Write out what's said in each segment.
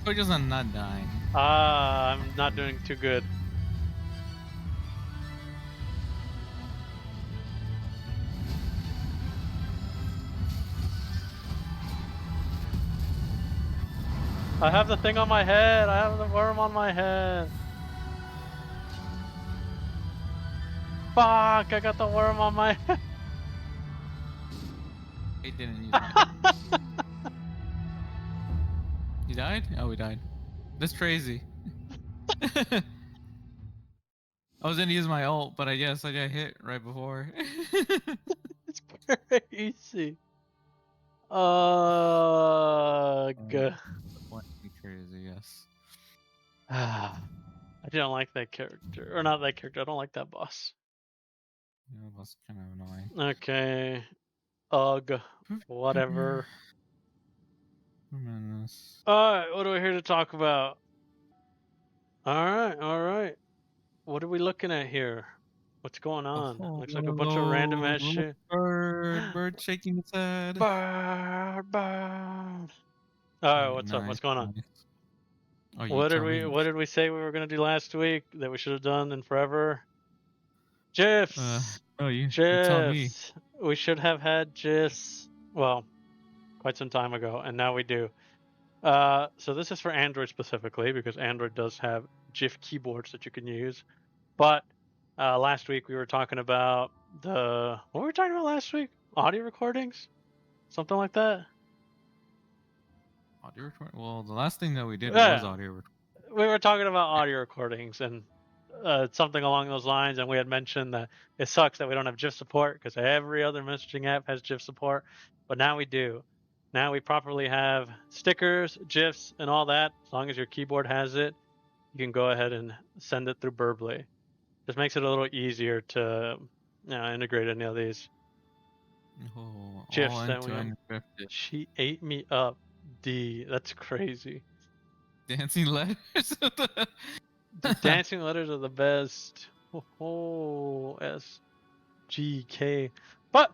Or just I'm not dying. I'm not doing too good. I have the thing on my head. I have the worm on my head. Fuck! I got the worm on my head. He didn't. You died. He died? Oh, he died. That's crazy. I was gonna use my ult, but I guess I got hit right before. It's crazy. Ugh. Disappointingly crazy, yes. I don't like that character, or not that character. I don't like that boss. Yeah, that's kind of annoying. Okay. Ugh. Whatever. Tremendous. Alright, what are we here to talk about? Alright, alright. What are we looking at here? What's going on? Oh, Looks like a bunch of random load, ass shit. bird shaking its head. Bird, bird. Alright, what's up? Nice, What's going on? nice. Oh, you What did tell we me. what did we say we were gonna do last week that we should have done in forever? Uh, GIFs! oh, you tell me. GIFs! We should have had GIFs, well, quite some time ago, and now we do. So this is for Android specifically because Android does have GIF keyboards that you can use. But last week we were talking about what were we talking about last week? Audio recordings, something like that. Audio record. Well, the last thing that we did was Yeah, audio record. we were talking about audio recordings and something along those lines, and we had mentioned that it sucks that we don't have GIF support because every other messaging app has GIF support, but now we do. Now we properly have stickers, GIFs, and all that. As long as your keyboard has it, you can go ahead and send it through Birbli. Just makes it a little easier to integrate any of these Oh, all GIFs that end we to have. end encrypted. She ate me up. D. That's crazy. Dancing letters. Dude, dancing letters are the best. Oh, S G K. But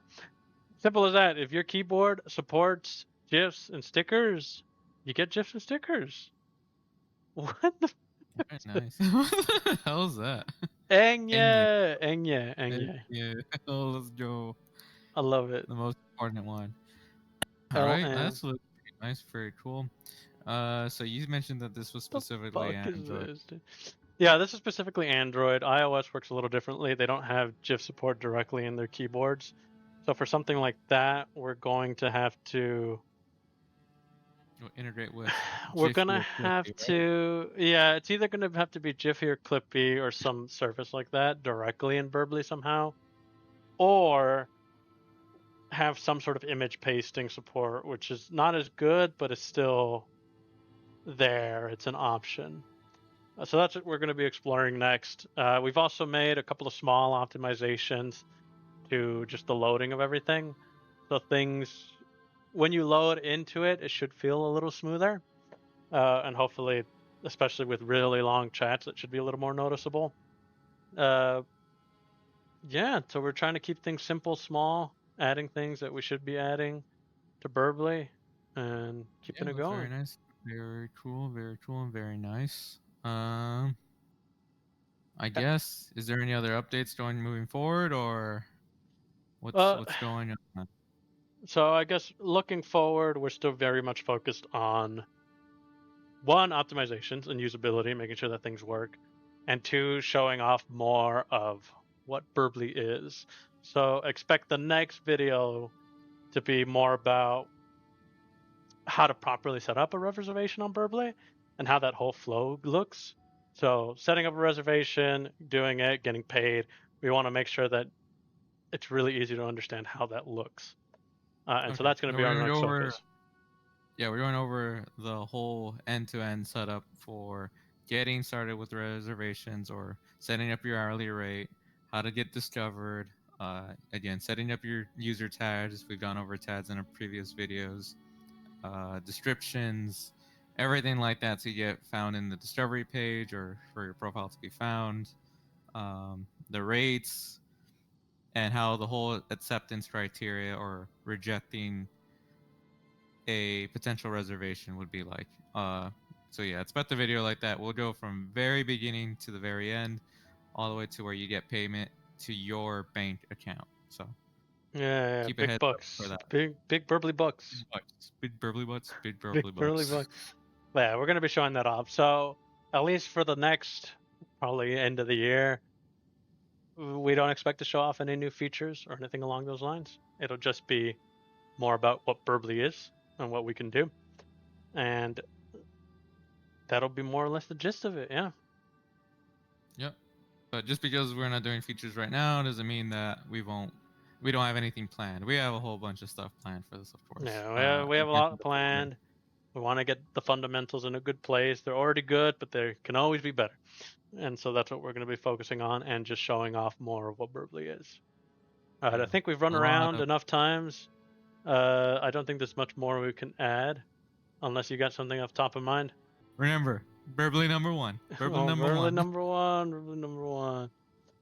simple as that. If your keyboard supports GIFs and stickers, you get GIFs and stickers. What the? Very nice. What the hell is that? Enya. Enya, Enya, Enya. Yeah. Oh, let's go. I love it. The most important one. All right, LN. that's pretty nice. Very cool. So you mentioned that this was The specifically fuck is Android. this, dude? Yeah, this is specifically Android. iOS works a little differently. They don't have GIF support directly in their keyboards. So for something like that, we're going to have to You'll integrate with we're Jiffy gonna or have Clippy, right? to yeah, it's either gonna have to be Jiffy or Clippy or some service like that directly in Birbli somehow, or have some sort of image pasting support, which is not as good, but it's still there. It's an option. So that's what we're going to be exploring next. We've also made a couple of small optimizations to just the loading of everything. So things, when you load into it, it should feel a little smoother. And hopefully, especially with really long chats, it should be a little more noticeable. Uh, yeah, so we're trying to keep things simple, small, adding things that we should be adding to Birbli and Yeah, keeping it that's very going. nice. Very cool. Very cool and very nice. Um, I guess is there any other updates going moving forward, or Uh, what's going on? so I guess looking forward, we're still very much focused on one, optimizations and usability, making sure that things work, and two, showing off more of what Birbli is. So expect the next video to be more about how to properly set up a reservation on Birbli and how that whole flow looks. So setting up a reservation, doing it, getting paid, we want to make sure that it's really easy to understand how that looks. And so Okay, that's going to so be we're our gonna go next over. focus. Yeah, we're going over the whole end-to-end setup for getting started with reservations or setting up your hourly rate, how to get discovered. Again, setting up your user tags. We've gone over tags in our previous videos. Descriptions, everything like that to get found in the discovery page or for your profile to be found. The rates and how the whole acceptance criteria or rejecting a potential reservation would be like. So yeah, expect the video like that. We'll go from very beginning to the very end, all the way to where you get payment to your bank account. So Yeah, keep a big heads up for bucks, that. big burbly bucks, Big bucks, big burbly butts, big big burbly burly bucks. bucks. Yeah, we're gonna be showing that off. So at least for the next probably end of the year, we don't expect to show off any new features or anything along those lines. It'll just be more about what Birbli is and what we can do, and that'll be more or less the gist of it. Yeah. Yep. But just because we're not doing features right now doesn't mean that we don't have anything planned. We have a whole bunch of stuff planned for this, of course. Yeah, we have a Again, lot planned. We want to get the fundamentals in a good place. They're already good, but they can always be better. And so that's what we're going to be focusing on and just showing off more of what Birbli is. All right, I yeah, think we've run a lot around of. enough times. I don't think there's much more we can add unless you got something off top of mind. Remember, Birbli number one. Birbli Oh, number Birbli one. number one, Birbli number one.